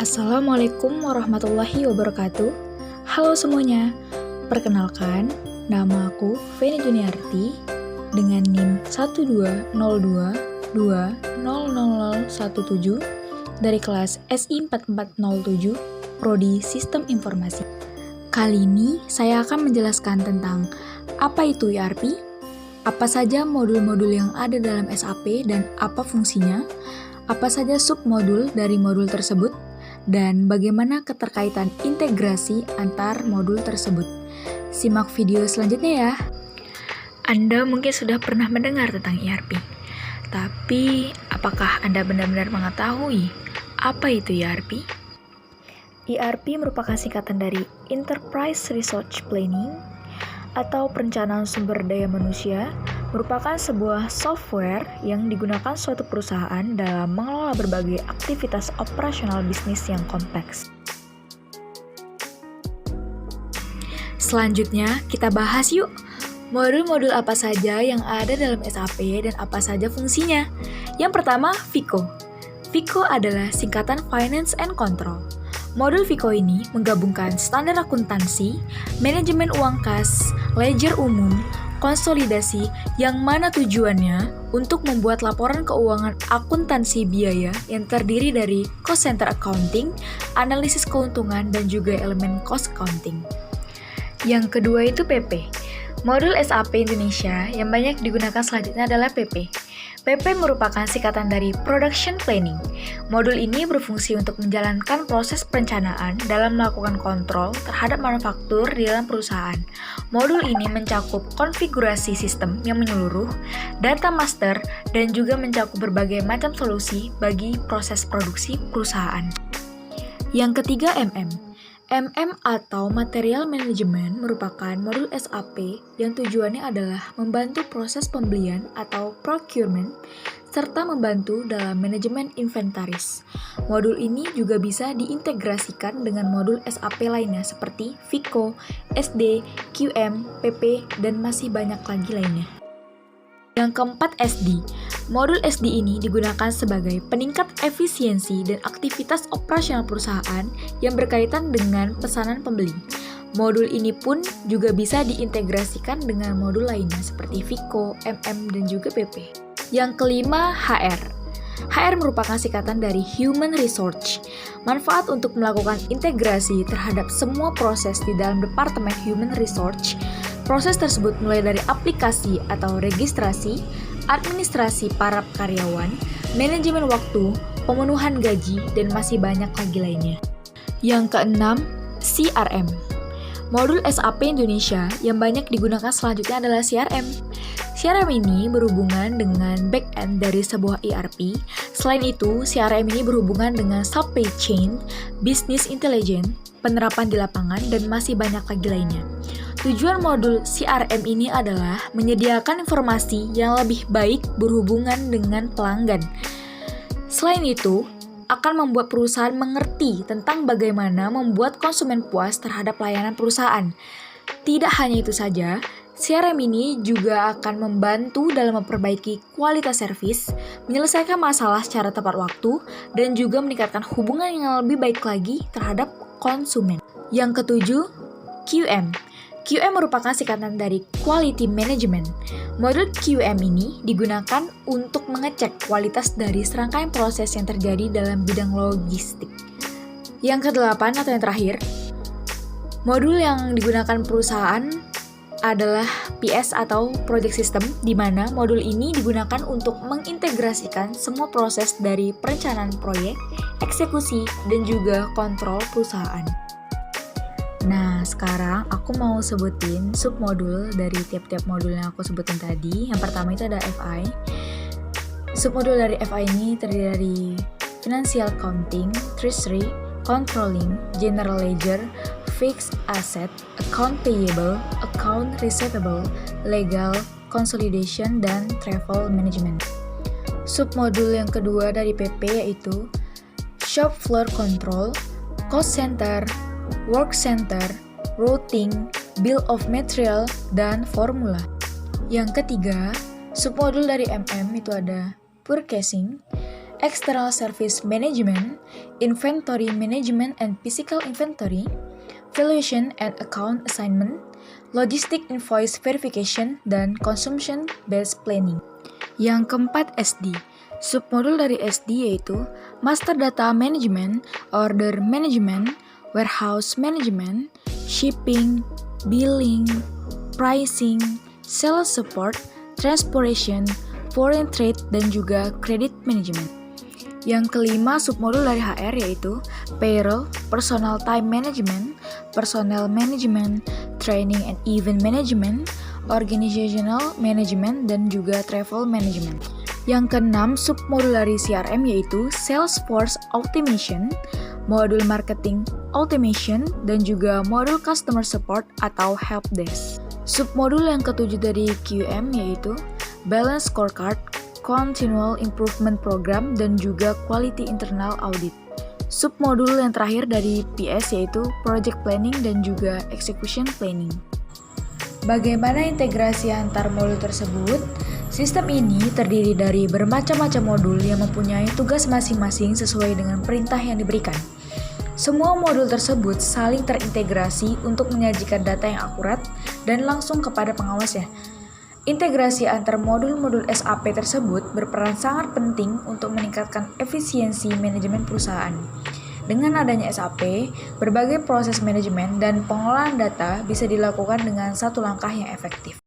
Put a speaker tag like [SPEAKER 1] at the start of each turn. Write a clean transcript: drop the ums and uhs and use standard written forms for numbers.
[SPEAKER 1] Assalamualaikum warahmatullahi wabarakatuh. Halo semuanya, perkenalkan, nama aku Feni Juniarti dengan NIM 12022000017 dari kelas SI 4407 Prodi Sistem Informasi. Kali ini saya akan menjelaskan tentang apa itu ERP, apa saja modul-modul yang ada dalam SAP dan apa fungsinya, apa saja submodul dari modul tersebut, dan bagaimana keterkaitan integrasi antar modul tersebut. Simak video selanjutnya ya. Anda mungkin sudah pernah mendengar tentang ERP, tapi apakah Anda benar-benar mengetahui apa itu ERP? ERP merupakan singkatan dari Enterprise Resource Planning atau perencanaan sumber daya manusia, merupakan sebuah software yang digunakan suatu perusahaan dalam mengelola berbagai aktivitas operasional bisnis yang kompleks. Selanjutnya, kita bahas yuk, modul-modul apa saja yang ada dalam SAP dan apa saja fungsinya. Yang pertama, FICO. FICO adalah singkatan Finance and Control. Modul FICO ini menggabungkan standar akuntansi, manajemen uang kas, ledger umum, konsolidasi yang mana tujuannya untuk membuat laporan keuangan akuntansi biaya yang terdiri dari cost center accounting, analisis keuntungan, dan juga elemen cost accounting. Yang kedua itu PP. Modul SAP Indonesia yang banyak digunakan selanjutnya adalah PP. PP merupakan singkatan dari Production Planning. Modul ini berfungsi untuk menjalankan proses perencanaan dalam melakukan kontrol terhadap manufaktur di dalam perusahaan. Modul ini mencakup konfigurasi sistem yang menyeluruh, data master, dan juga mencakup berbagai macam solusi bagi proses produksi perusahaan. Yang ketiga, MM. MM atau Material Management merupakan modul SAP yang tujuannya adalah membantu proses pembelian atau procurement serta membantu dalam manajemen inventaris. Modul ini juga bisa diintegrasikan dengan modul SAP lainnya seperti FICO, SD, QM, PP, dan masih banyak lagi lainnya. Yang keempat, SD. Modul SD ini digunakan sebagai peningkat efisiensi dan aktivitas operasional perusahaan yang berkaitan dengan pesanan pembeli. Modul ini pun juga bisa diintegrasikan dengan modul lainnya seperti FICO, MM, dan juga PP. Yang kelima, HR. HR merupakan singkatan dari Human Resource. Manfaat untuk melakukan integrasi terhadap semua proses di dalam Departemen Human Resource. Proses tersebut mulai dari aplikasi atau registrasi, administrasi para karyawan, manajemen waktu, pemenuhan gaji, dan masih banyak lagi lainnya. Yang keenam, CRM. Modul SAP Indonesia yang banyak digunakan selanjutnya adalah CRM. CRM ini berhubungan dengan back-end dari sebuah ERP. Selain itu, CRM ini berhubungan dengan supply chain, business intelligence, penerapan di lapangan, dan masih banyak lagi lainnya. Tujuan modul CRM ini adalah menyediakan informasi yang lebih baik berhubungan dengan pelanggan. Selain itu, akan membuat perusahaan mengerti tentang bagaimana membuat konsumen puas terhadap layanan perusahaan. Tidak hanya itu saja, CRM ini juga akan membantu dalam memperbaiki kualitas servis, menyelesaikan masalah secara tepat waktu, dan juga meningkatkan hubungan yang lebih baik lagi terhadap konsumen. Yang ketujuh, QM. QM merupakan singkatan dari Quality Management. Modul QM ini digunakan untuk mengecek kualitas dari serangkaian proses yang terjadi dalam bidang logistik. Yang kedelapan atau yang terakhir, modul yang digunakan perusahaan adalah PS atau Project System, di mana modul ini digunakan untuk mengintegrasikan semua proses dari perencanaan proyek, eksekusi, dan juga kontrol perusahaan. Nah, sekarang aku mau sebutin submodul dari tiap-tiap modul yang aku sebutin tadi. Yang pertama itu ada FI. Submodul dari FI ini terdiri dari Financial Accounting, Treasury, Controlling, General Ledger, Fixed Asset, Account Payable, Account Receivable, Legal, Consolidation, dan Travel Management. Submodul yang kedua dari PP yaitu Shop Floor Control, Cost Center, Work Center, Routing, Bill of Material, dan Formula. Yang ketiga, submodul dari MM itu ada Purchasing, External Service Management, Inventory Management and Physical Inventory, Valuation and Account Assignment, Logistic Invoice Verification, dan Consumption Based Planning. Yang keempat SD. Submodul dari SD yaitu Master Data Management, Order Management, Warehouse Management, Shipping, Billing, Pricing, Sales Support, Transportation, Foreign Trade, dan juga Credit Management. Yang kelima submodul dari HR yaitu Payroll, Personal Time Management, Personnel Management, Training and Event Management, Organizational Management, dan juga Travel Management. Yang keenam submodul dari CRM yaitu Salesforce Automation, modul Marketing Automation, dan juga modul Customer Support atau Helpdesk. Submodul yang ketujuh dari QM yaitu Balance Scorecard, Continual Improvement Program, dan juga Quality Internal Audit. Submodul yang terakhir dari PS yaitu Project Planning dan juga Execution Planning. Bagaimana integrasi antar modul tersebut? Sistem ini terdiri dari bermacam-macam modul yang mempunyai tugas masing-masing sesuai dengan perintah yang diberikan. Semua modul tersebut saling terintegrasi untuk menyajikan data yang akurat dan langsung kepada pengawasnya. Integrasi antar modul-modul SAP tersebut berperan sangat penting untuk meningkatkan efisiensi manajemen perusahaan. Dengan adanya SAP, berbagai proses manajemen dan pengolahan data bisa dilakukan dengan satu langkah yang efektif.